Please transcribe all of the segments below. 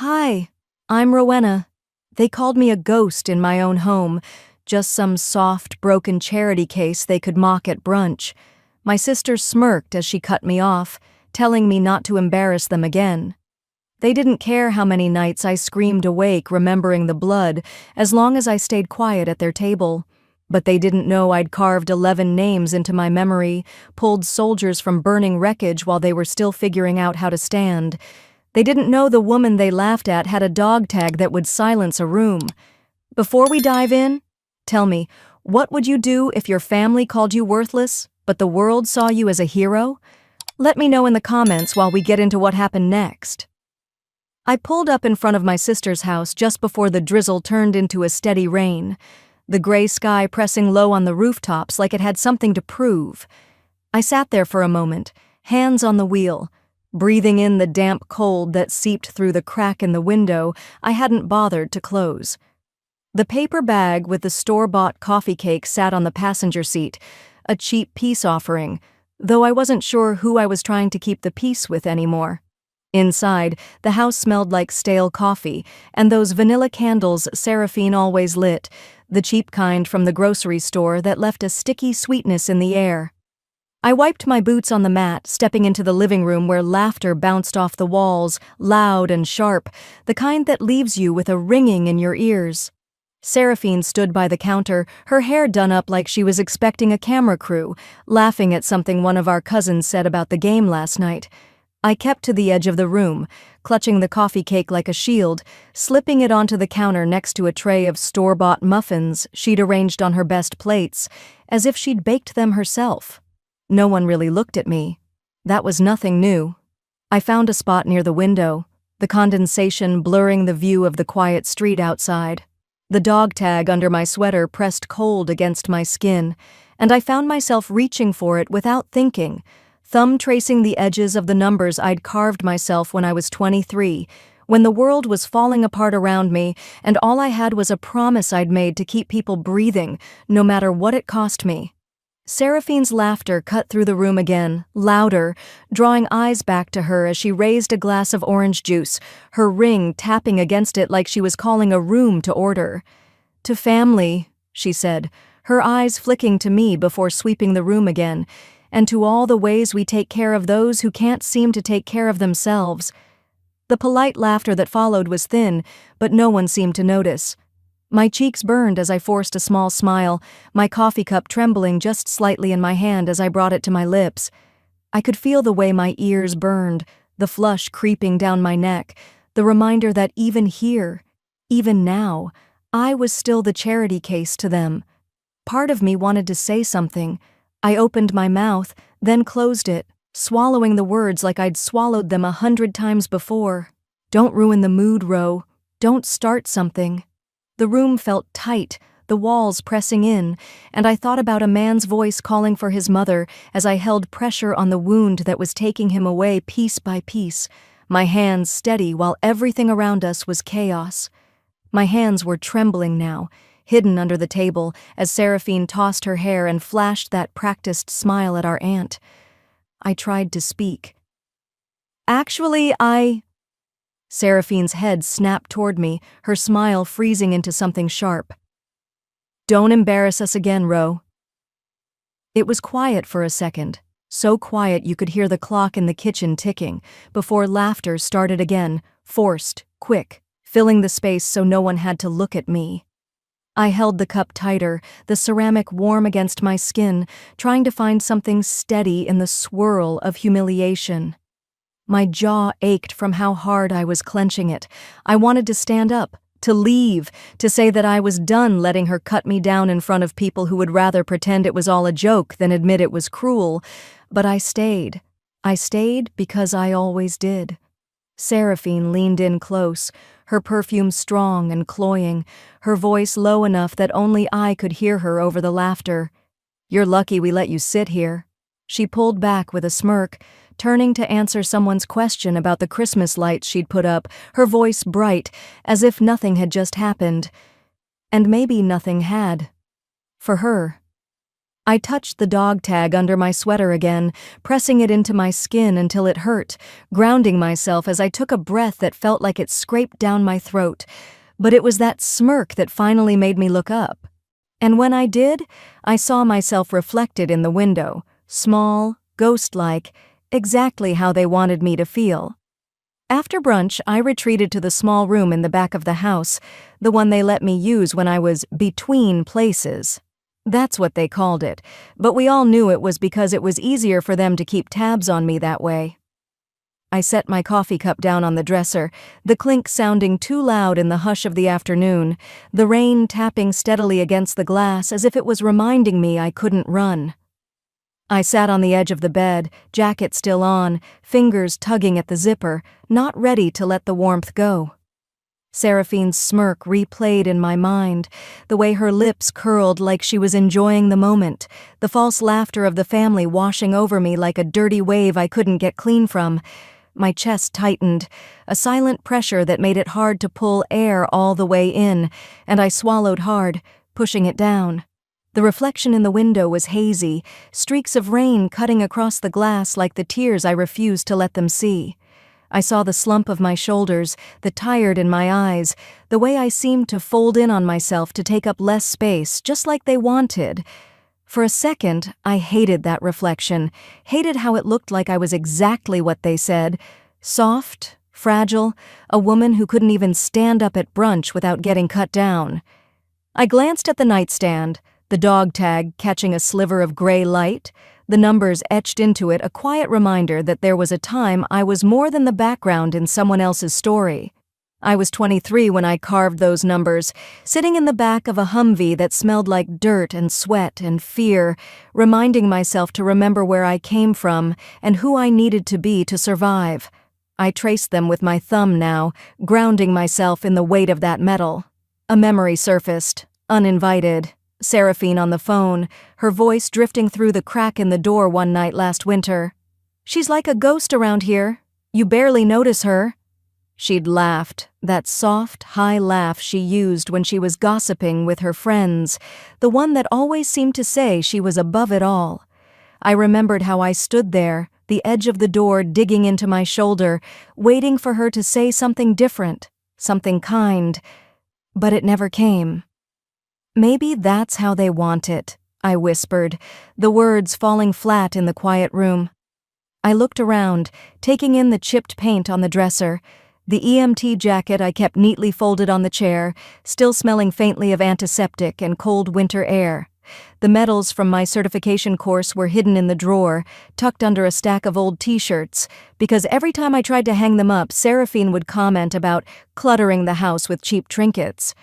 Hi, I'm Rowena. They called me a ghost in my own home, just some soft, broken charity case they could mock at brunch. My sister smirked as she cut me off, telling me not to embarrass them again. They didn't care how many nights I screamed awake remembering the blood, as long as I stayed quiet at their table. But they didn't know I'd carved 11 names into my memory, pulled soldiers from burning wreckage while they were still figuring out how to stand. They didn't know the woman they laughed at had a dog tag that would silence a room. Before we dive in, tell me, what would you do if your family called you worthless, but the world saw you as a hero? Let me know in the comments while we get into what happened next. I pulled up in front of my sister's house just before the drizzle turned into a steady rain, the gray sky pressing low on the rooftops like it had something to prove. I sat there for a moment, hands on the wheel, breathing in the damp cold that seeped through the crack in the window I hadn't bothered to close. The paper bag with the store-bought coffee cake sat on the passenger seat, a cheap peace offering, though I wasn't sure who I was trying to keep the peace with anymore. Inside, the house smelled like stale coffee, and those vanilla candles Seraphine always lit, the cheap kind from the grocery store that left a sticky sweetness in the air. I wiped my boots on the mat, stepping into the living room where laughter bounced off the walls, loud and sharp, the kind that leaves you with a ringing in your ears. Seraphine stood by the counter, her hair done up like she was expecting a camera crew, laughing at something one of our cousins said about the game last night. I kept to the edge of the room, clutching the coffee cake like a shield, slipping it onto the counter next to a tray of store-bought muffins she'd arranged on her best plates, as if she'd baked them herself. No one really looked at me. That was nothing new. I found a spot near the window, the condensation blurring the view of the quiet street outside. The dog tag under my sweater pressed cold against my skin, and I found myself reaching for it without thinking, thumb tracing the edges of the numbers I'd carved myself when I was 23, when the world was falling apart around me and all I had was a promise I'd made to keep people breathing, no matter what it cost me. Seraphine's laughter cut through the room again, louder, drawing eyes back to her as she raised a glass of orange juice, her ring tapping against it like she was calling a room to order. "To family," she said, her eyes flicking to me before sweeping the room again, "and to all the ways we take care of those who can't seem to take care of themselves." The polite laughter that followed was thin, but no one seemed to notice. My cheeks burned as I forced a small smile, my coffee cup trembling just slightly in my hand as I brought it to my lips. I could feel the way my ears burned, the flush creeping down my neck, the reminder that even here, even now, I was still the charity case to them. Part of me wanted to say something. I opened my mouth, then closed it, swallowing the words like I'd swallowed them 100 times before. "Don't ruin the mood, Ro. Don't start something." The room felt tight, the walls pressing in, and I thought about a man's voice calling for his mother as I held pressure on the wound that was taking him away piece by piece, my hands steady while everything around us was chaos. My hands were trembling now, hidden under the table, as Seraphine tossed her hair and flashed that practiced smile at our aunt. I tried to speak. "Actually, Seraphine's head snapped toward me, her smile freezing into something sharp. "Don't embarrass us again, Ro." It was quiet for a second, so quiet you could hear the clock in the kitchen ticking, before laughter started again, forced, quick, filling the space so no one had to look at me. I held the cup tighter, the ceramic warm against my skin, trying to find something steady in the swirl of humiliation. My jaw ached from how hard I was clenching it. I wanted to stand up, to leave, to say that I was done letting her cut me down in front of people who would rather pretend it was all a joke than admit it was cruel. But I stayed. I stayed because I always did. Seraphine leaned in close, her perfume strong and cloying, her voice low enough that only I could hear her over the laughter. "You're lucky we let you sit here." She pulled back with a smirk, turning to answer someone's question about the Christmas lights she'd put up, her voice bright, as if nothing had just happened. And maybe nothing had. For her. I touched the dog tag under my sweater again, pressing it into my skin until it hurt, grounding myself as I took a breath that felt like it scraped down my throat. But it was that smirk that finally made me look up. And when I did, I saw myself reflected in the window, small, ghost-like, exactly how they wanted me to feel. After brunch, I retreated to the small room in the back of the house, the one they let me use when I was between places. That's what they called it, but we all knew it was because it was easier for them to keep tabs on me that way. I set my coffee cup down on the dresser, the clink sounding too loud in the hush of the afternoon, the rain tapping steadily against the glass as if it was reminding me I couldn't run. I sat on the edge of the bed, jacket still on, fingers tugging at the zipper, not ready to let the warmth go. Seraphine's smirk replayed in my mind, the way her lips curled like she was enjoying the moment, the false laughter of the family washing over me like a dirty wave I couldn't get clean from. My chest tightened, a silent pressure that made it hard to pull air all the way in, and I swallowed hard, pushing it down. The reflection in the window was hazy, streaks of rain cutting across the glass like the tears I refused to let them see. I saw the slump of my shoulders, the tired in my eyes, the way I seemed to fold in on myself to take up less space, just like they wanted. For a second, I hated that reflection, hated how it looked like I was exactly what they said, soft, fragile, a woman who couldn't even stand up at brunch without getting cut down. I glanced at the nightstand, the dog tag catching a sliver of gray light, the numbers etched into it a quiet reminder that there was a time I was more than the background in someone else's story. I was 23 when I carved those numbers, sitting in the back of a Humvee that smelled like dirt and sweat and fear, reminding myself to remember where I came from and who I needed to be to survive. I traced them with my thumb now, grounding myself in the weight of that metal. A memory surfaced, uninvited. Seraphine on the phone, her voice drifting through the crack in the door one night last winter. "She's like a ghost around here. You barely notice her." She'd laughed, that soft, high laugh she used when she was gossiping with her friends, the one that always seemed to say she was above it all. I remembered how I stood there, the edge of the door digging into my shoulder, waiting for her to say something different, something kind, but it never came. "Maybe that's how they want it," I whispered, the words falling flat in the quiet room. I looked around, taking in the chipped paint on the dresser, the EMT jacket I kept neatly folded on the chair, still smelling faintly of antiseptic and cold winter air. The medals from my certification course were hidden in the drawer, tucked under a stack of old t-shirts, because every time I tried to hang them up, Seraphine would comment about cluttering the house with cheap trinkets.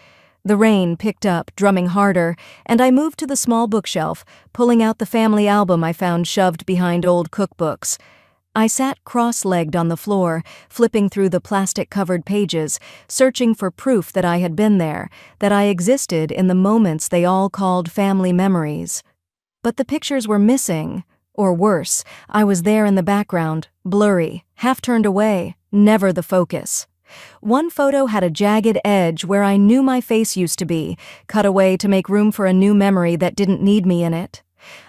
The rain picked up, drumming harder, and I moved to the small bookshelf, pulling out the family album I found shoved behind old cookbooks. I sat cross-legged on the floor, flipping through the plastic-covered pages, searching for proof that I had been there, that I existed in the moments they all called family memories. But the pictures were missing, or worse, I was there in the background, blurry, half turned away, never the focus. One photo had a jagged edge where I knew my face used to be, cut away to make room for a new memory that didn't need me in it.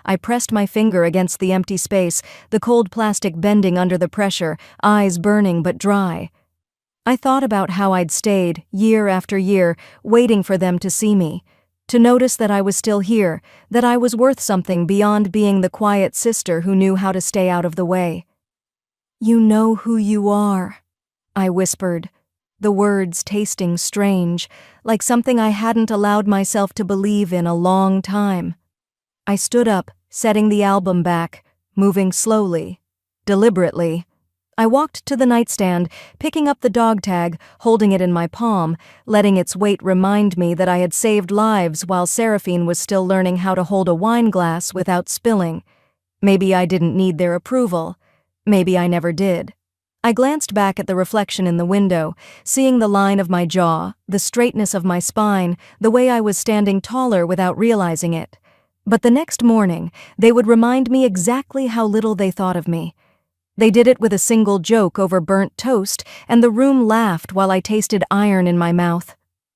I pressed my finger against the empty space, the cold plastic bending under the pressure, eyes burning but dry. I thought about how I'd stayed, year after year, waiting for them to see me, to notice that I was still here, that I was worth something beyond being the quiet sister who knew how to stay out of the way. "You know who you are," I whispered, the words tasting strange, like something I hadn't allowed myself to believe in a long time. I stood up, setting the album back, moving slowly, deliberately. I walked to the nightstand, picking up the dog tag, holding it in my palm, letting its weight remind me that I had saved lives while Seraphine was still learning how to hold a wine glass without spilling. Maybe I didn't need their approval. Maybe I never did. I glanced back at the reflection in the window, seeing the line of my jaw, the straightness of my spine, the way I was standing taller without realizing it. But the next morning, they would remind me exactly how little they thought of me. They did it with a single joke over burnt toast, and the room laughed while I tasted iron in my mouth.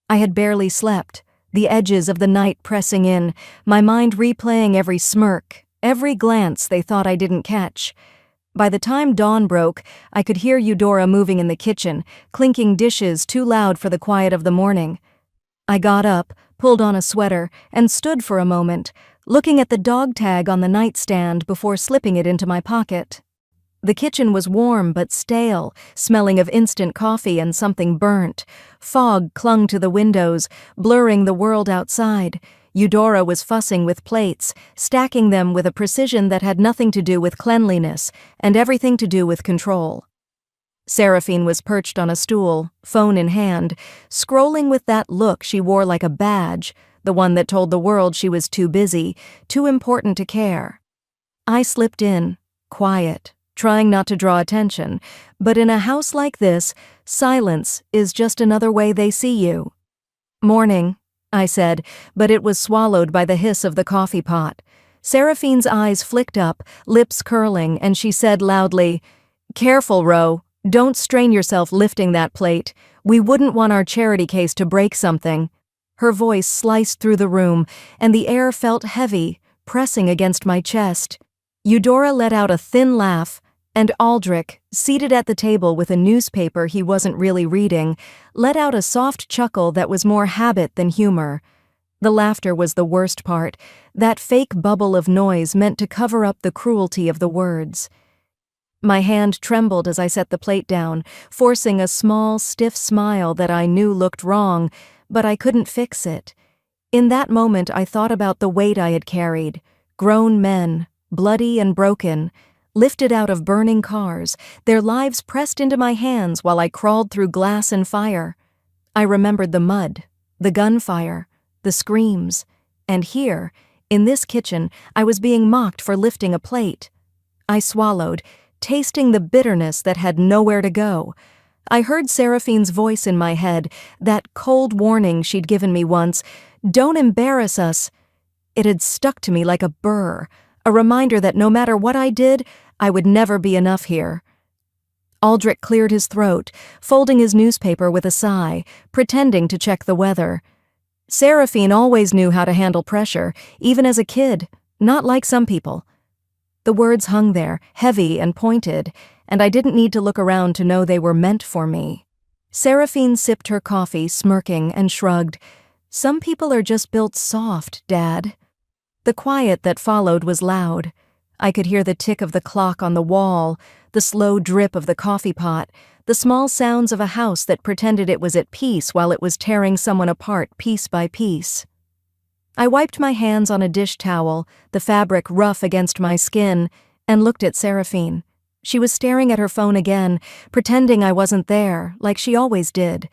I had barely slept. the edges of the night pressing in, my mind replaying every smirk, every glance they thought I didn't catch. By the time dawn broke, I could hear Eudora moving in the kitchen, clinking dishes too loud for the quiet of the morning. I got up, pulled on a sweater, and stood for a moment, looking at the dog tag on the nightstand before slipping it into my pocket. The kitchen was warm but stale, smelling of instant coffee and something burnt. Fog clung to the windows, blurring the world outside. Eudora was fussing with plates, stacking them with a precision that had nothing to do with cleanliness and everything to do with control. Seraphine was perched on a stool, phone in hand, scrolling with that look she wore like a badge, the one that told the world she was too busy, too important to care. I slipped in, quiet, trying not to draw attention, but in a house like this, silence is just another way they see you. "Morning," I said, but it was swallowed by the hiss of the coffee pot. Seraphine's eyes flicked up, lips curling, and she said loudly, "Careful, Ro. Don't strain yourself lifting that plate. We wouldn't want our charity case to break something." Her voice sliced through the room, and the air felt heavy, pressing against my chest. Eudora let out a thin laugh, and Aldrich, seated at the table with a newspaper he wasn't really reading, let out a soft chuckle that was more habit than humor. The laughter was the worst part, that fake bubble of noise meant to cover up the cruelty of the words. My hand trembled as I set the plate down, forcing a small, stiff smile that I knew looked wrong, but I couldn't fix it. In that moment I thought about the weight I had carried, grown men, bloody and broken, lifted out of burning cars, their lives pressed into my hands while I crawled through glass and fire. I remembered the mud, the gunfire, the screams, and here, in this kitchen, I was being mocked for lifting a plate. I swallowed, tasting the bitterness that had nowhere to go. I heard Seraphine's voice in my head, that cold warning she'd given me once, "Don't embarrass us." It had stuck to me like a burr, a reminder that no matter what I did, I would never be enough here. Aldrich cleared his throat, folding his newspaper with a sigh, pretending to check the weather. Seraphine always knew how to handle pressure, even as a kid, not like some people. The words hung there, heavy and pointed, and I didn't need to look around to know they were meant for me. Seraphine sipped her coffee, smirking, and shrugged. "Some people are just built soft, Dad." The quiet that followed was loud. I could hear the tick of the clock on the wall, the slow drip of the coffee pot, the small sounds of a house that pretended it was at peace while it was tearing someone apart piece by piece. I wiped my hands on a dish towel, the fabric rough against my skin, and looked at Seraphine. She was staring at her phone again, pretending I wasn't there, like she always did.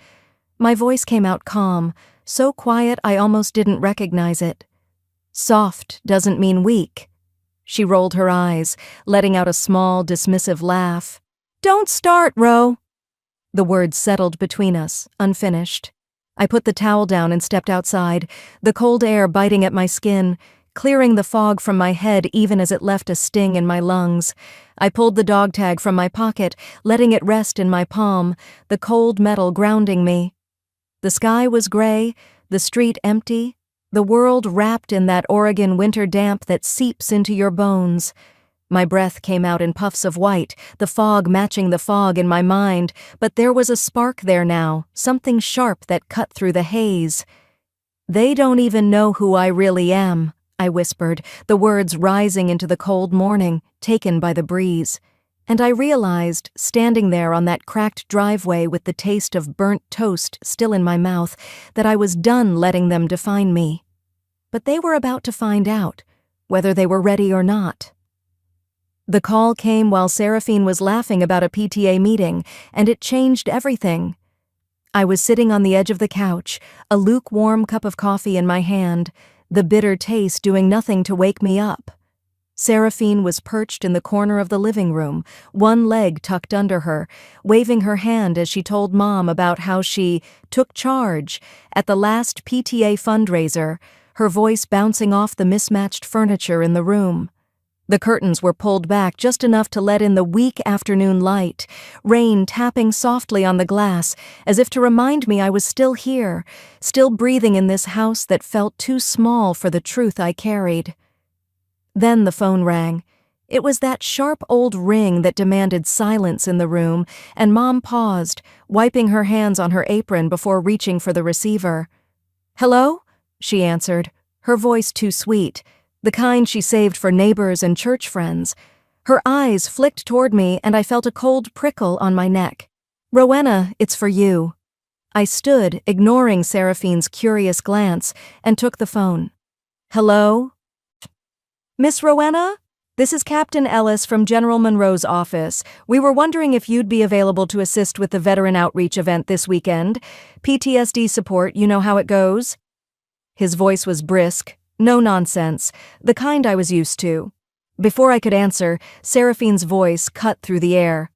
My voice came out calm, so quiet I almost didn't recognize it. "Soft doesn't mean weak." She rolled her eyes, letting out a small, dismissive laugh. "Don't start, Ro." The words settled between us, unfinished. I put the towel down and stepped outside, the cold air biting at my skin, clearing the fog from my head even as it left a sting in my lungs. I pulled the dog tag from my pocket, letting it rest in my palm, the cold metal grounding me. The sky was gray, the street empty, the world wrapped in that Oregon winter damp that seeps into your bones. My breath came out in puffs of white, the fog matching the fog in my mind, but there was a spark there now, something sharp that cut through the haze. "They don't even know who I really am," I whispered, the words rising into the cold morning, taken by the breeze. And I realized, standing there on that cracked driveway with the taste of burnt toast still in my mouth, that I was done letting them define me. But they were about to find out, whether they were ready or not. The call came while Seraphine was laughing about a PTA meeting, and it changed everything. I was sitting on the edge of the couch, a lukewarm cup of coffee in my hand, the bitter taste doing nothing to wake me up. Seraphine was perched in the corner of the living room, one leg tucked under her, waving her hand as she told Mom about how she took charge at the last PTA fundraiser, her voice bouncing off the mismatched furniture in the room. The curtains were pulled back just enough to let in the weak afternoon light, rain tapping softly on the glass, as if to remind me I was still here, still breathing in this house that felt too small for the truth I carried. Then the phone rang. It was that sharp old ring that demanded silence in the room, and Mom paused, wiping her hands on her apron before reaching for the receiver. "Hello?" she answered, her voice too sweet, the kind she saved for neighbors and church friends. Her eyes flicked toward me, and I felt a cold prickle on my neck. "Rowena, it's for you." I stood, ignoring Seraphine's curious glance, and took the phone. "Hello? Miss Rowena? This is Captain Ellis from General Monroe's office. We were wondering if you'd be available to assist with the Veteran Outreach event this weekend. PTSD support, you know how it goes." His voice was brisk, no nonsense, the kind I was used to. Before I could answer, Seraphine's voice cut through the air.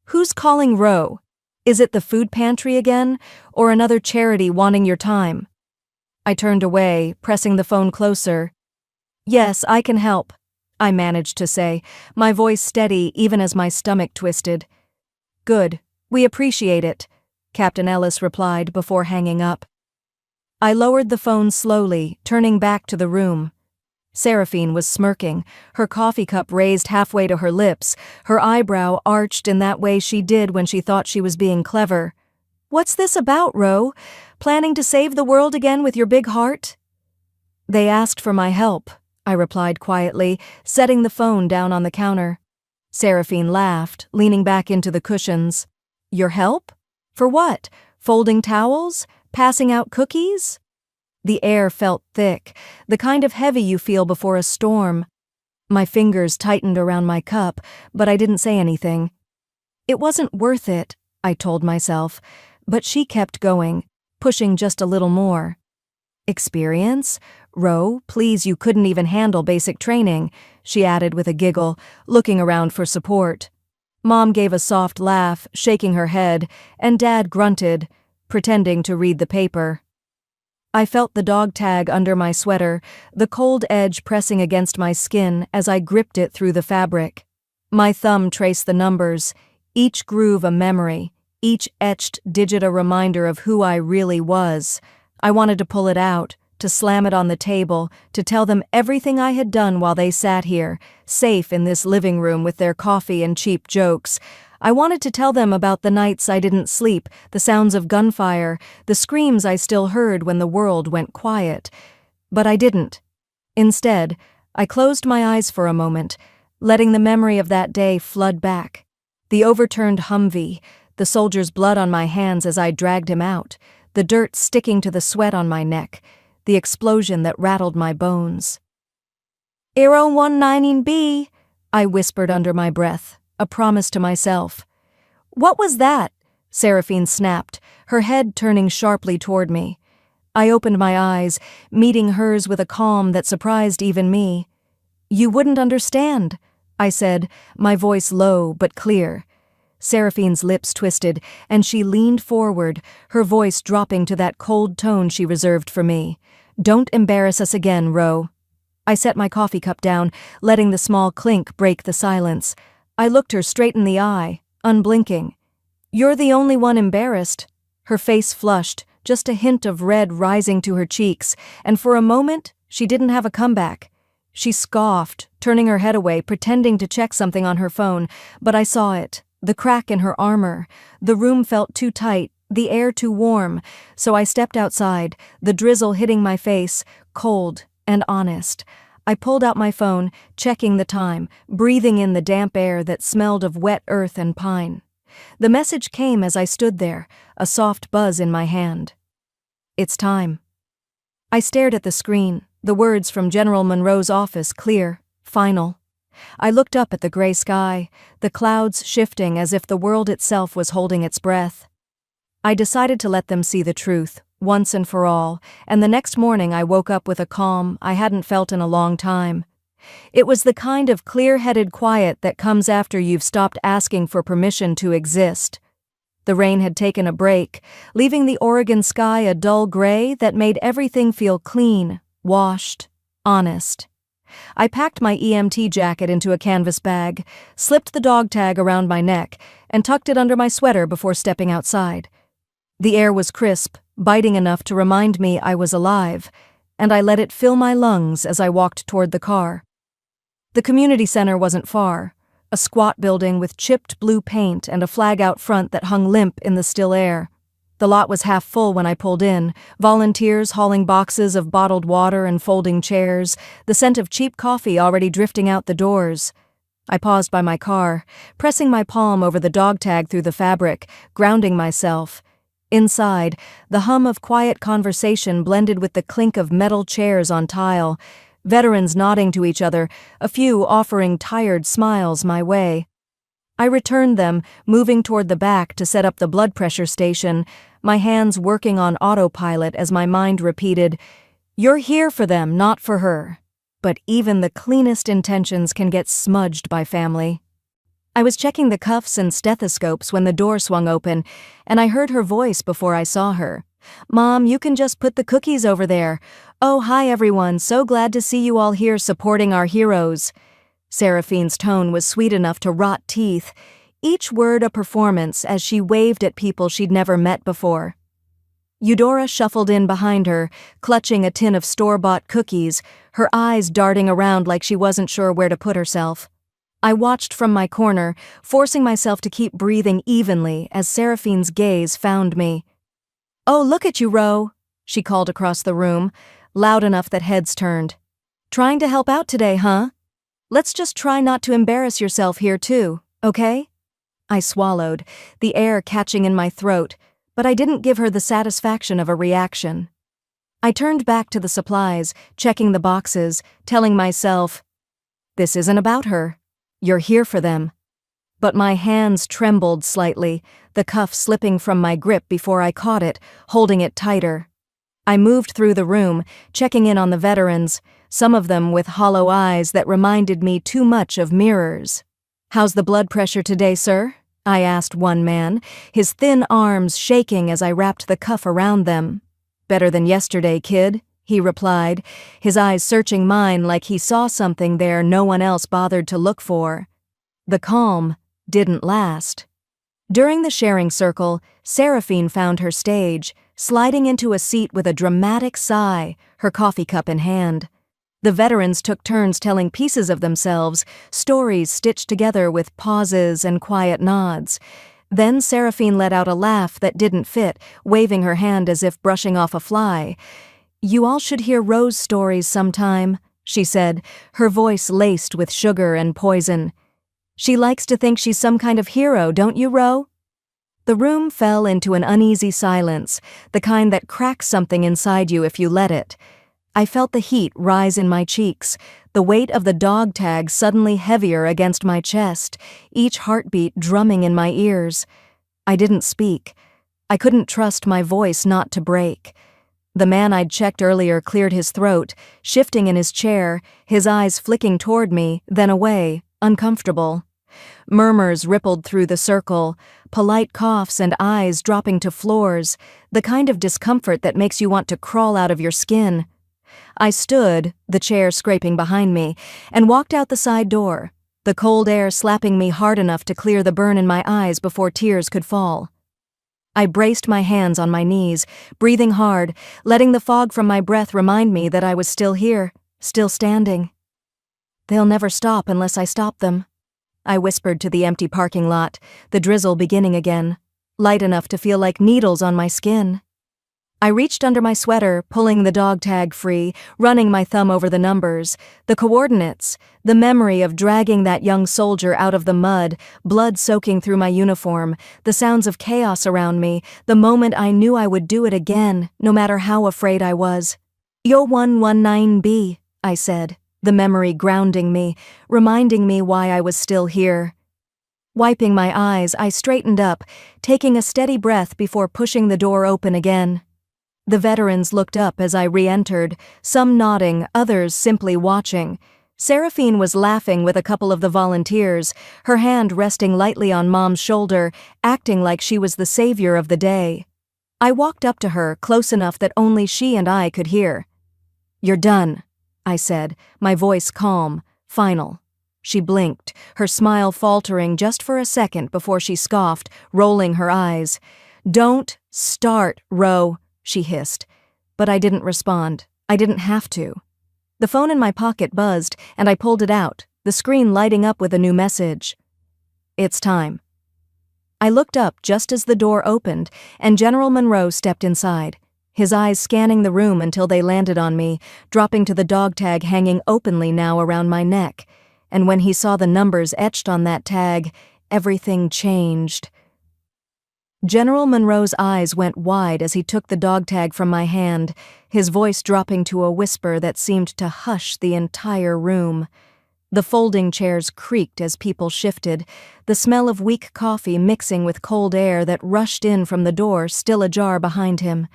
"Who's calling Ro? Is it the food pantry again, or another charity wanting your time?" I turned away, pressing the phone closer. "Yes, I can help," I managed to say, my voice steady even as my stomach twisted. "Good, we appreciate it," Captain Ellis replied before hanging up. I lowered the phone slowly, turning back to the room. Seraphine was smirking, her coffee cup raised halfway to her lips, her eyebrow arched in that way she did when she thought she was being clever. "What's this about, Ro? Planning to save the world again with your big heart?" "They asked for my help," I replied quietly, setting the phone down on the counter. Seraphine laughed, leaning back into the cushions. "Your help? For what? Folding towels? Passing out cookies?" The air felt thick, the kind of heavy you feel before a storm. My fingers tightened around my cup, but I didn't say anything. It wasn't worth it, I told myself, but she kept going, pushing just a little more. "Experience? Ro, please, you couldn't even handle basic training," she added with a giggle, looking around for support. Mom gave a soft laugh, shaking her head, and Dad grunted, pretending to read the paper. I felt the dog tag under my sweater, the cold edge pressing against my skin as I gripped it through the fabric. My thumb traced the numbers, each groove a memory, each etched digit a reminder of who I really was. I wanted to pull it out, to slam it on the table, to tell them everything I had done while they sat here, safe in this living room with their coffee and cheap jokes. I wanted to tell them about the nights I didn't sleep, the sounds of gunfire, the screams I still heard when the world went quiet. But I didn't. Instead, I closed my eyes for a moment, letting the memory of that day flood back. The overturned Humvee, the soldier's blood on my hands as I dragged him out, the dirt sticking to the sweat on my neck, the explosion that rattled my bones. "Aero 119B, I whispered under my breath, a promise to myself. "What was that?" Seraphine snapped, her head turning sharply toward me. I opened my eyes, meeting hers with a calm that surprised even me. "You wouldn't understand," I said, my voice low but clear. Seraphine's lips twisted, and she leaned forward, her voice dropping to that cold tone she reserved for me. "Don't embarrass us again, Ro." I set my coffee cup down, letting the small clink break the silence. I looked her straight in the eye, unblinking. "You're the only one embarrassed." Her face flushed, just a hint of red rising to her cheeks, and for a moment, she didn't have a comeback. She scoffed, turning her head away, pretending to check something on her phone, but I saw it. The crack in her armor. The room felt too tight, the air too warm, so I stepped outside, the drizzle hitting my face, cold and honest. I pulled out my phone, checking the time, breathing in the damp air that smelled of wet earth and pine. The message came as I stood there, a soft buzz in my hand. "It's time." I stared at the screen, the words from General Monroe's office clear, final. I looked up at the gray sky, the clouds shifting as if the world itself was holding its breath. I decided to let them see the truth, once and for all, and the next morning I woke up with a calm I hadn't felt in a long time. It was the kind of clear-headed quiet that comes after you've stopped asking for permission to exist. The rain had taken a break, leaving the Oregon sky a dull gray that made everything feel clean, washed, honest. I packed my EMT jacket into a canvas bag, slipped the dog tag around my neck, and tucked it under my sweater before stepping outside. The air was crisp, biting enough to remind me I was alive, and I let it fill my lungs as I walked toward the car. The community center wasn't far, a squat building with chipped blue paint and a flag out front that hung limp in the still air. The lot was half full when I pulled in, volunteers hauling boxes of bottled water and folding chairs, the scent of cheap coffee already drifting out the doors. I paused by my car, pressing my palm over the dog tag through the fabric, grounding myself. Inside, the hum of quiet conversation blended with the clink of metal chairs on tile, veterans nodding to each other, a few offering tired smiles my way. I returned them, moving toward the back to set up the blood pressure station, my hands working on autopilot as my mind repeated, "You're here for them, not for her." But even the cleanest intentions can get smudged by family. I was checking the cuffs and stethoscopes when the door swung open, and I heard her voice before I saw her. "Mom, you can just put the cookies over there. Oh, hi everyone, so glad to see you all here supporting our heroes." Seraphine's tone was sweet enough to rot teeth, each word a performance as she waved at people she'd never met before. Eudora shuffled in behind her, clutching a tin of store-bought cookies, her eyes darting around like she wasn't sure where to put herself. I watched from my corner, forcing myself to keep breathing evenly as Seraphine's gaze found me. "Oh, look at you, Ro," she called across the room, loud enough that heads turned. "Trying to help out today, huh? Let's just try not to embarrass yourself here too, okay?" I swallowed, the air catching in my throat, but I didn't give her the satisfaction of a reaction. I turned back to the supplies, checking the boxes, telling myself, "This isn't about her. You're here for them." But my hands trembled slightly, the cuff slipping from my grip before I caught it, holding it tighter. I moved through the room, checking in on the veterans, some of them with hollow eyes that reminded me too much of mirrors. "How's the blood pressure today, sir?" I asked one man, his thin arms shaking as I wrapped the cuff around them. "Better than yesterday, kid," he replied, his eyes searching mine like he saw something there no one else bothered to look for. The calm didn't last. During the sharing circle, Seraphine found her stage, sliding into a seat with a dramatic sigh, her coffee cup in hand. The veterans took turns telling pieces of themselves, stories stitched together with pauses and quiet nods. Then Seraphine let out a laugh that didn't fit, waving her hand as if brushing off a fly. "You all should hear Ro's stories sometime," she said, her voice laced with sugar and poison. "She likes to think she's some kind of hero, don't you, Ro?" The room fell into an uneasy silence, the kind that cracks something inside you if you let it. I felt the heat rise in my cheeks, the weight of the dog tag suddenly heavier against my chest, each heartbeat drumming in my ears. I didn't speak. I couldn't trust my voice not to break. The man I'd checked earlier cleared his throat, shifting in his chair, his eyes flicking toward me, then away, uncomfortable. Murmurs rippled through the circle, polite coughs and eyes dropping to floors, the kind of discomfort that makes you want to crawl out of your skin. I stood, the chair scraping behind me, and walked out the side door, the cold air slapping me hard enough to clear the burn in my eyes before tears could fall. I braced my hands on my knees, breathing hard, letting the fog from my breath remind me that I was still here, still standing. "They'll never stop unless I stop them," I whispered to the empty parking lot, the drizzle beginning again, light enough to feel like needles on my skin. I reached under my sweater, pulling the dog tag free, running my thumb over the numbers, the coordinates, the memory of dragging that young soldier out of the mud, blood soaking through my uniform, the sounds of chaos around me, the moment I knew I would do it again, no matter how afraid I was. "Yo 119B, I said, the memory grounding me, reminding me why I was still here. Wiping my eyes, I straightened up, taking a steady breath before pushing the door open again. The veterans looked up as I re-entered, some nodding, others simply watching. Seraphine was laughing with a couple of the volunteers, her hand resting lightly on Mom's shoulder, acting like she was the savior of the day. I walked up to her, close enough that only she and I could hear. "You're done," I said, my voice calm, final. She blinked, her smile faltering just for a second before she scoffed, rolling her eyes. "Don't start, Ro," she hissed. But I didn't respond. I didn't have to. The phone in my pocket buzzed, and I pulled it out, the screen lighting up with a new message. "It's time." I looked up just as the door opened, and General Monroe stepped inside, his eyes scanning the room until they landed on me, dropping to the dog tag hanging openly now around my neck. And when he saw the numbers etched on that tag, everything changed. General Monroe's eyes went wide as he took the dog tag from my hand, his voice dropping to a whisper that seemed to hush the entire room. The folding chairs creaked as people shifted, the smell of weak coffee mixing with cold air that rushed in from the door still ajar behind him.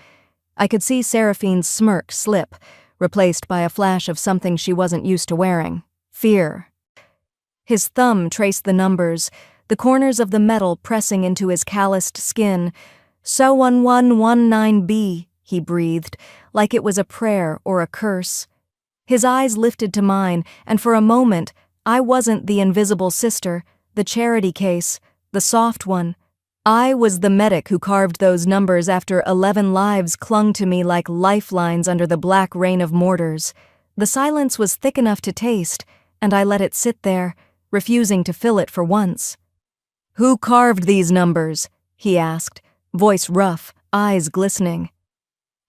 I could see Seraphine's smirk slip, replaced by a flash of something she wasn't used to wearing: fear. His thumb traced the numbers, the corners of the metal pressing into his calloused skin. "So 1119B, he breathed, like it was a prayer or a curse. His eyes lifted to mine, and for a moment, I wasn't the invisible sister, the charity case, the soft one. I was the medic who carved those numbers after 11 lives clung to me like lifelines under the black rain of mortars. The silence was thick enough to taste, and I let it sit there, refusing to fill it for once. "Who carved these numbers?" he asked, voice rough, eyes glistening.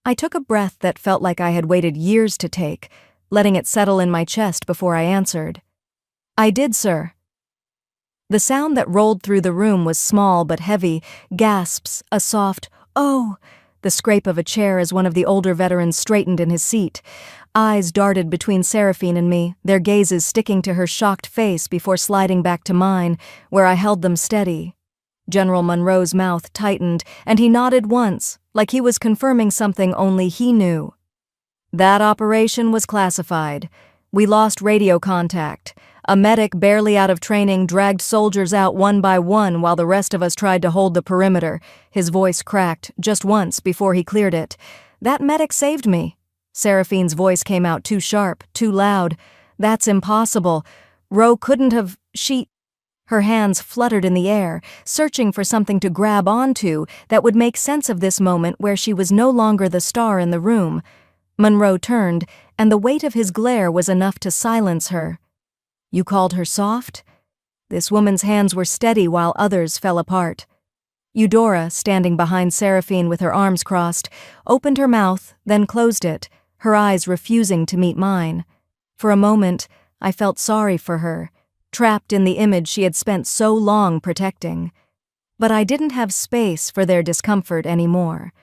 I took a breath that felt like I had waited years to take, letting it settle in my chest before I answered. "I did, sir." The sound that rolled through the room was small but heavy, gasps, a soft, "Oh!" the scrape of a chair as one of the older veterans straightened in his seat. Eyes darted between Seraphine and me, their gazes sticking to her shocked face before sliding back to mine, where I held them steady. General Monroe's mouth tightened, and he nodded once, like he was confirming something only he knew. "That operation was classified. We lost radio contact. A medic barely out of training dragged soldiers out one by one while the rest of us tried to hold the perimeter." His voice cracked, just once before he cleared it. "That medic saved me." Seraphine's voice came out too sharp, too loud. "That's impossible. Ro couldn't have... she..." Her hands fluttered in the air, searching for something to grab onto that would make sense of this moment where she was no longer the star in the room. Monroe turned, and the weight of his glare was enough to silence her. "You called her soft?" This woman's hands were steady while others fell apart. Eudora, standing behind Seraphine with her arms crossed, opened her mouth, then closed it, her eyes refusing to meet mine. For a moment, I felt sorry for her, trapped in the image she had spent so long protecting. But I didn't have space for their discomfort anymore.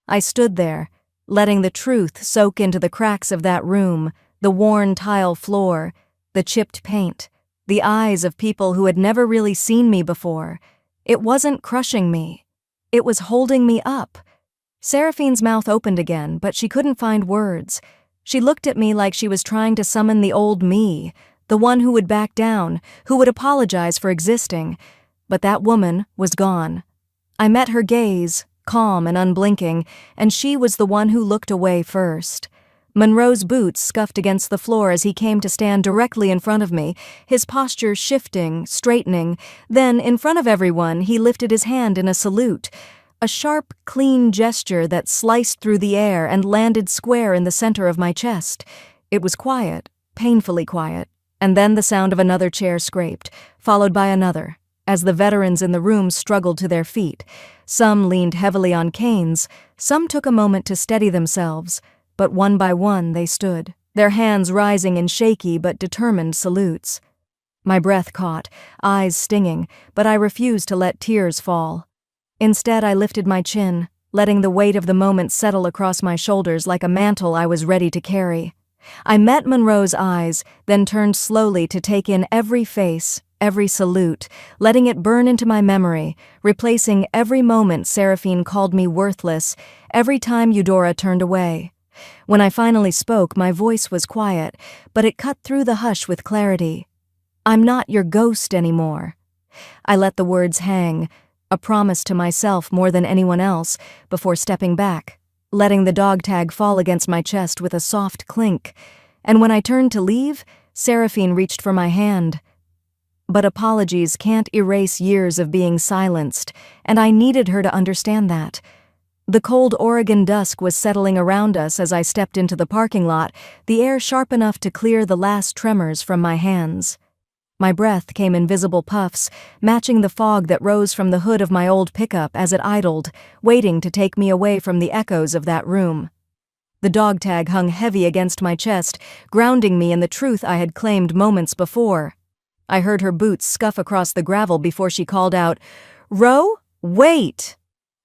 I stood there, letting the truth soak into the cracks of that room, the worn tile floor, the chipped paint, the eyes of people who had never really seen me before. It wasn't crushing me. It was holding me up. Seraphine's mouth opened again, but she couldn't find words. She looked at me like she was trying to summon the old me, the one who would back down, who would apologize for existing. But that woman was gone. I met her gaze, calm and unblinking, and she was the one who looked away first. Monroe's boots scuffed against the floor as he came to stand directly in front of me, his posture shifting, straightening. Then, in front of everyone, he lifted his hand in a salute, a sharp, clean gesture that sliced through the air and landed square in the center of my chest. It was quiet, painfully quiet, and then the sound of another chair scraped, followed by another, as the veterans in the room struggled to their feet. Some leaned heavily on canes, some took a moment to steady themselves, but one by one they stood, their hands rising in shaky but determined salutes. My breath caught, eyes stinging, but I refused to let tears fall. Instead, I lifted my chin, letting the weight of the moment settle across my shoulders like a mantle I was ready to carry. I met Monroe's eyes, then turned slowly to take in every face, every salute, letting it burn into my memory, replacing every moment Seraphine called me worthless, every time Eudora turned away. When I finally spoke, my voice was quiet, but it cut through the hush with clarity. "I'm not your ghost anymore." I let the words hang, a promise to myself more than anyone else, before stepping back, letting the dog tag fall against my chest with a soft clink. And when I turned to leave, Seraphine reached for my hand. But apologies can't erase years of being silenced, and I needed her to understand that. The cold Oregon dusk was settling around us as I stepped into the parking lot, the air sharp enough to clear the last tremors from my hands. My breath came in visible puffs, matching the fog that rose from the hood of my old pickup as it idled, waiting to take me away from the echoes of that room. The dog tag hung heavy against my chest, grounding me in the truth I had claimed moments before. I heard her boots scuff across the gravel before she called out, "Ro, wait!"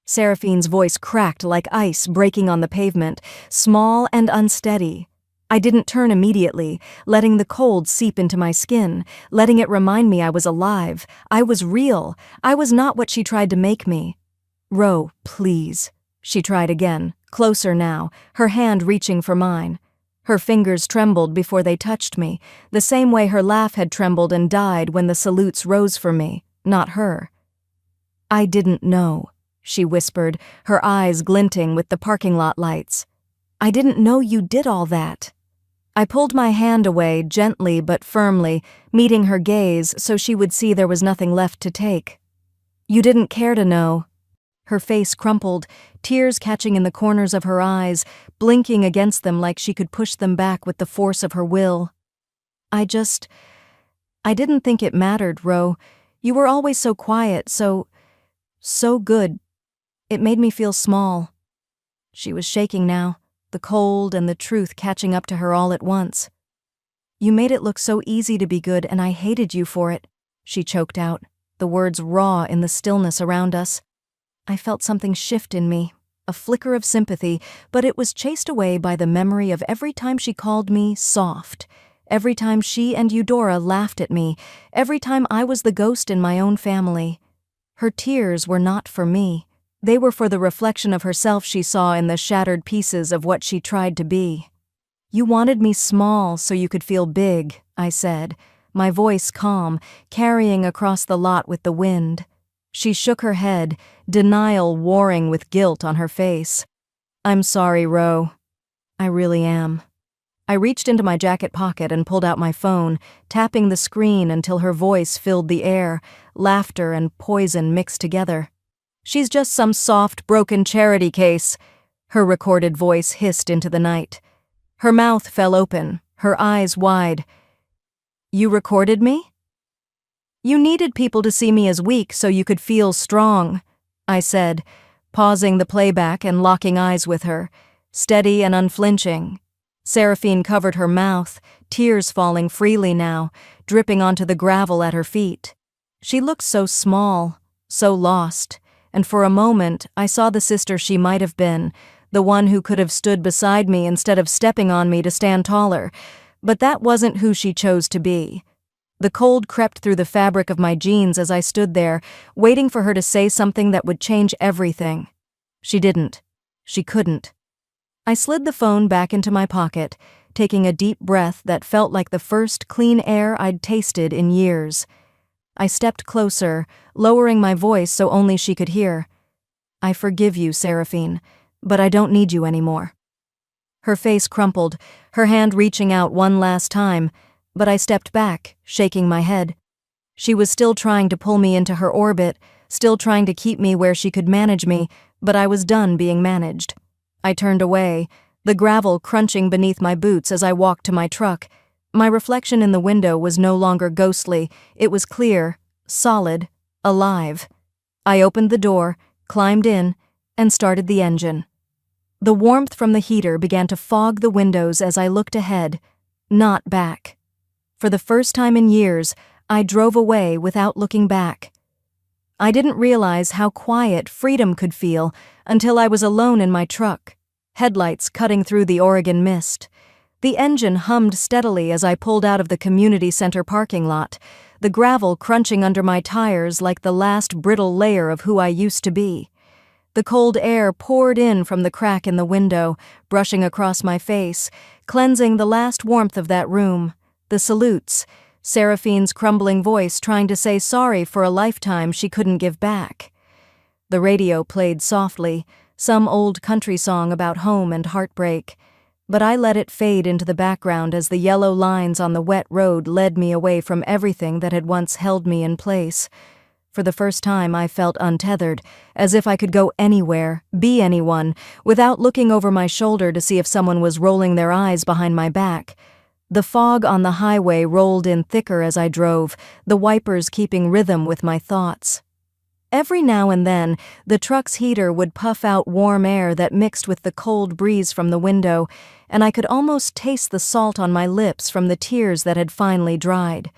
Seraphine's voice cracked like ice breaking on the pavement, small and unsteady. I didn't turn immediately, letting the cold seep into my skin, letting it remind me I was alive, I was real, I was not what she tried to make me. "Ro, please," she tried again, closer now, her hand reaching for mine. Her fingers trembled before they touched me, the same way her laugh had trembled and died when the salutes rose for me, not her. "I didn't know," she whispered, her eyes glinting with the parking lot lights. "I didn't know you did all that." I pulled my hand away, gently but firmly, meeting her gaze so she would see there was nothing left to take. "You didn't care to know." Her face crumpled, tears catching in the corners of her eyes, blinking against them like she could push them back with the force of her will. I didn't think it mattered, Ro. You were always so quiet, so good. It made me feel small." She was shaking now, the cold and the truth catching up to her all at once. "You made it look so easy to be good, and I hated you for it," she choked out, the words raw in the stillness around us. I felt something shift in me, a flicker of sympathy, but it was chased away by the memory of every time she called me soft, every time she and Eudora laughed at me, every time I was the ghost in my own family. Her tears were not for me. They were for the reflection of herself she saw in the shattered pieces of what she tried to be. "You wanted me small so you could feel big," I said, my voice calm, carrying across the lot with the wind. She shook her head, denial warring with guilt on her face. "I'm sorry, Ro. I really am." I reached into my jacket pocket and pulled out my phone, tapping the screen until her voice filled the air, laughter and poison mixed together. "She's just some soft, broken charity case," her recorded voice hissed into the night. Her mouth fell open, her eyes wide. "You recorded me? You needed people to see me as weak so you could feel strong," I said, pausing the playback and locking eyes with her, steady and unflinching. Seraphine covered her mouth, tears falling freely now, dripping onto the gravel at her feet. She looked so small, so lost, and for a moment I saw the sister she might have been, the one who could have stood beside me instead of stepping on me to stand taller, but that wasn't who she chose to be. The cold crept through the fabric of my jeans as I stood there, waiting for her to say something that would change everything. She didn't. She couldn't. I slid the phone back into my pocket, taking a deep breath that felt like the first clean air I'd tasted in years. I stepped closer, lowering my voice so only she could hear. "I forgive you, Seraphine, but I don't need you anymore." Her face crumpled, her hand reaching out one last time, but I stepped back, shaking my head. She was still trying to pull me into her orbit, still trying to keep me where she could manage me, but I was done being managed. I turned away, the gravel crunching beneath my boots as I walked to my truck. My reflection in the window was no longer ghostly, it was clear, solid, alive. I opened the door, climbed in, and started the engine. The warmth from the heater began to fog the windows as I looked ahead, not back. For the first time in years, I drove away without looking back. I didn't realize how quiet freedom could feel until I was alone in my truck, headlights cutting through the Oregon mist. The engine hummed steadily as I pulled out of the community center parking lot, the gravel crunching under my tires like the last brittle layer of who I used to be. The cold air poured in from the crack in the window, brushing across my face, cleansing the last warmth of that room. The salutes, Seraphine's crumbling voice trying to say sorry for a lifetime she couldn't give back. The radio played softly, some old country song about home and heartbreak. but I let it fade into the background as the yellow lines on the wet road led me away from everything that had once held me in place. For the first time, I felt untethered, as if I could go anywhere, be anyone, without looking over my shoulder to see if someone was rolling their eyes behind my back. The fog on the highway rolled in thicker as I drove, the wipers keeping rhythm with my thoughts. Every now and then, the truck's heater would puff out warm air that mixed with the cold breeze from the window, and I could almost taste the salt on my lips from the tears that had finally dried.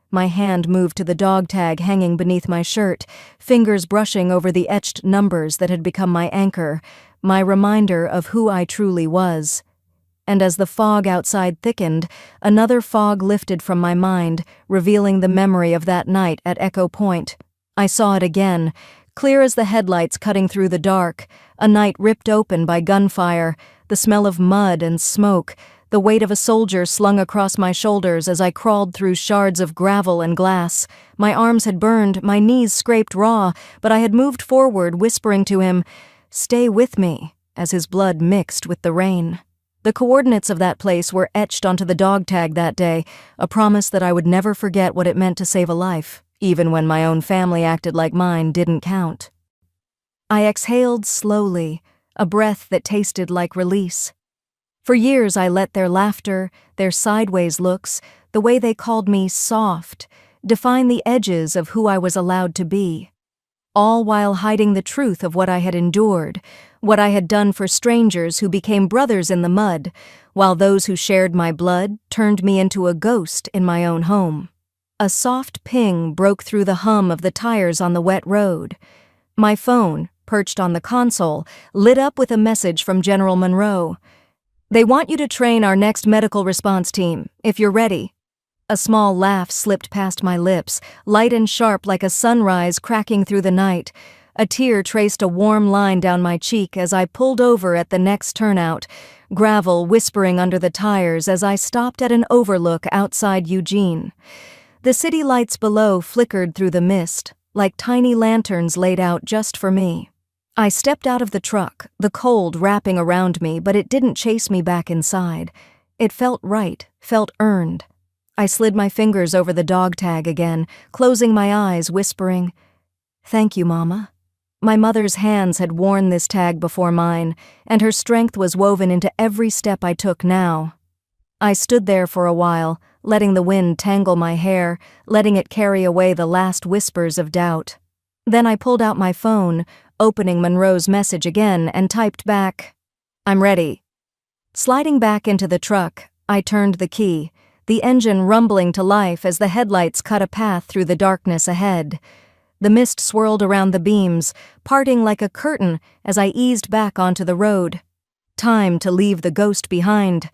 My hand moved to the dog tag hanging beneath my shirt, fingers brushing over the etched numbers that had become my anchor, my reminder of who I truly was. And as the fog outside thickened, another fog lifted from my mind, revealing the memory of that night at Echo Point. I saw it again, clear as the headlights cutting through the dark, a night ripped open by gunfire, the smell of mud and smoke, the weight of a soldier slung across my shoulders as I crawled through shards of gravel and glass. My arms had burned, my knees scraped raw, but I had moved forward, whispering to him, "Stay with me," as his blood mixed with the rain. The coordinates of that place were etched onto the dog tag that day, a promise that I would never forget what it meant to save a life, even when my own family acted like mine didn't count. I exhaled slowly, a breath that tasted like release. For years I let their laughter, their sideways looks, the way they called me soft, define the edges of who I was allowed to be. All while hiding the truth of what I had endured, what I had done for strangers who became brothers in the mud, while those who shared my blood turned me into a ghost in my own home. A soft ping broke through the hum of the tires on the wet road. My phone, perched on the console, lit up with a message from General Monroe. "They want you to train our next medical response team, if you're ready." A small laugh slipped past my lips, light and sharp like a sunrise cracking through the night. A tear traced a warm line down my cheek as I pulled over at the next turnout, gravel whispering under the tires as I stopped at an overlook outside Eugene. The city lights below flickered through the mist, like tiny lanterns laid out just for me. I stepped out of the truck, the cold wrapping around me, but it didn't chase me back inside. It felt right, felt earned. I slid my fingers over the dog tag again, closing my eyes, whispering, "Thank you, Mama." My mother's hands had worn this tag before mine, and her strength was woven into every step I took now. I stood there for a while, letting the wind tangle my hair, letting it carry away the last whispers of doubt. Then I pulled out my phone, opening Monroe's message again, and typed back, "I'm ready." Sliding back into the truck, I turned the key, the engine rumbling to life as the headlights cut a path through the darkness ahead. The mist swirled around the beams, parting like a curtain as I eased back onto the road. Time to leave the ghost behind.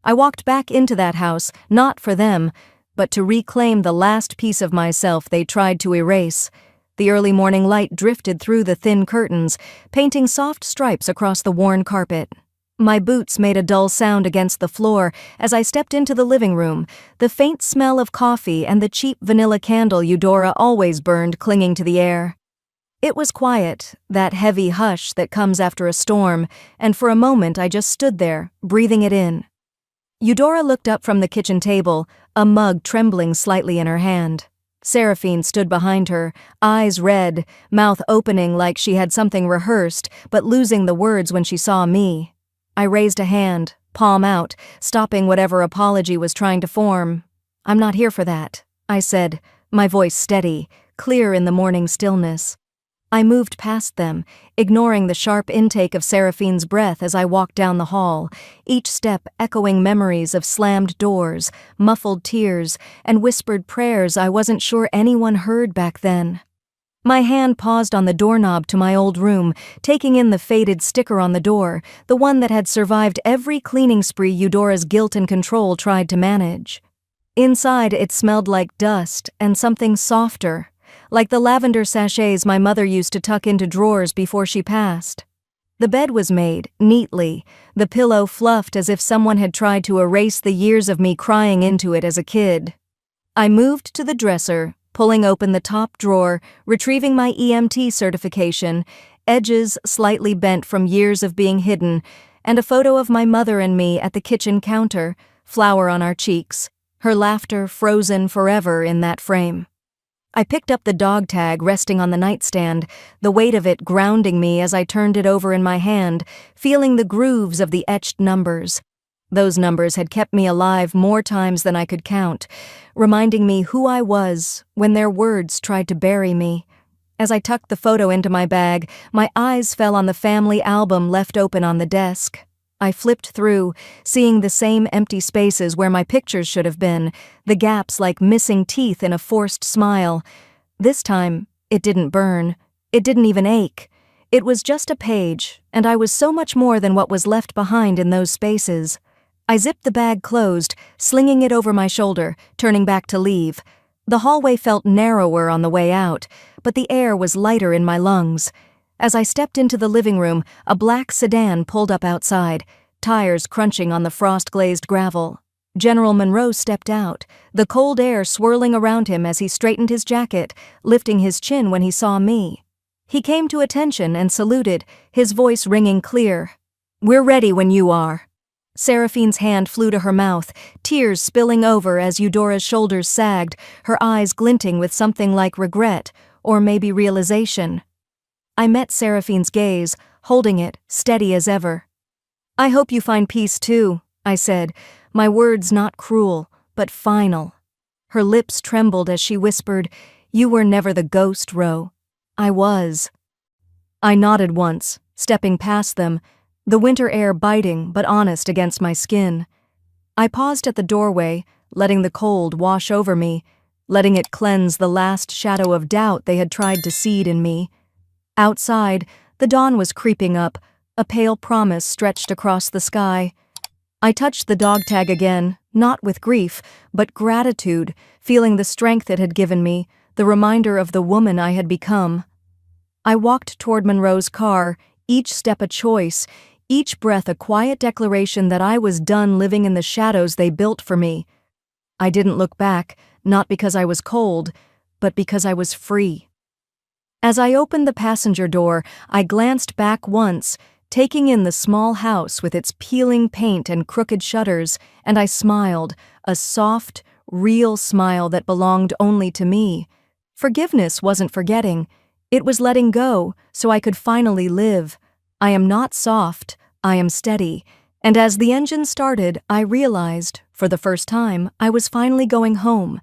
I walked back into that house, not for them, but to reclaim the last piece of myself they tried to erase. The early morning light drifted through the thin curtains, painting soft stripes across the worn carpet. My boots made a dull sound against the floor as I stepped into the living room, the faint smell of coffee and the cheap vanilla candle Eudora always burned clinging to the air. It was quiet, that heavy hush that comes after a storm, and for a moment I just stood there, breathing it in. Eudora looked up from the kitchen table, a mug trembling slightly in her hand. Seraphine stood behind her, eyes red, mouth opening like she had something rehearsed, but losing the words when she saw me. I raised a hand, palm out, stopping whatever apology was trying to form. "I'm not here for that," I said, my voice steady, clear in the morning stillness. I moved past them, ignoring the sharp intake of Seraphine's breath as I walked down the hall, each step echoing memories of slammed doors, muffled tears, and whispered prayers I wasn't sure anyone heard back then. My hand paused on the doorknob to my old room, taking in the faded sticker on the door, the one that had survived every cleaning spree Eudora's guilt and control tried to manage. Inside, it smelled like dust and something softer, like the lavender sachets my mother used to tuck into drawers before she passed. The bed was made, neatly, the pillow fluffed as if someone had tried to erase the years of me crying into it as a kid. I moved to the dresser, pulling open the top drawer, retrieving my EMT certification, edges slightly bent from years of being hidden, and a photo of my mother and me at the kitchen counter, flour on our cheeks, her laughter frozen forever in that frame. I picked up the dog tag resting on the nightstand, the weight of it grounding me as I turned it over in my hand, feeling the grooves of the etched numbers. Those numbers had kept me alive more times than I could count, reminding me who I was when their words tried to bury me. As I tucked the photo into my bag, my eyes fell on the family album left open on the desk. I flipped through, seeing the same empty spaces where my pictures should have been, the gaps like missing teeth in a forced smile. This time, it didn't burn. It didn't even ache. It was just a page, and I was so much more than what was left behind in those spaces. I zipped the bag closed, slinging it over my shoulder, turning back to leave. The hallway felt narrower on the way out, but the air was lighter in my lungs. As I stepped into the living room, a black sedan pulled up outside, tires crunching on the frost-glazed gravel. General Monroe stepped out, the cold air swirling around him as he straightened his jacket, lifting his chin when he saw me. He came to attention and saluted, his voice ringing clear. "We're ready when you are." Seraphine's hand flew to her mouth, tears spilling over as Eudora's shoulders sagged, her eyes glinting with something like regret, or maybe realization. I met Seraphine's gaze, holding it, steady as ever. "I hope you find peace too," I said, my words not cruel, but final. Her lips trembled as she whispered, "You were never the ghost, Ro." I was. I nodded once, stepping past them, the winter air biting but honest against my skin. I paused at the doorway, letting the cold wash over me, letting it cleanse the last shadow of doubt they had tried to seed in me. Outside, the dawn was creeping up, a pale promise stretched across the sky. I touched the dog tag again, not with grief, but gratitude, feeling the strength it had given me, the reminder of the woman I had become. I walked toward Monroe's car, each step a choice, each breath a quiet declaration that I was done living in the shadows they built for me. I didn't look back, not because I was cold, but because I was free. As I opened the passenger door, I glanced back once, taking in the small house with its peeling paint and crooked shutters, and I smiled, a soft, real smile that belonged only to me. Forgiveness wasn't forgetting. It was letting go, so I could finally live. I am not soft, I am steady. And as the engine started, I realized, for the first time, I was finally going home.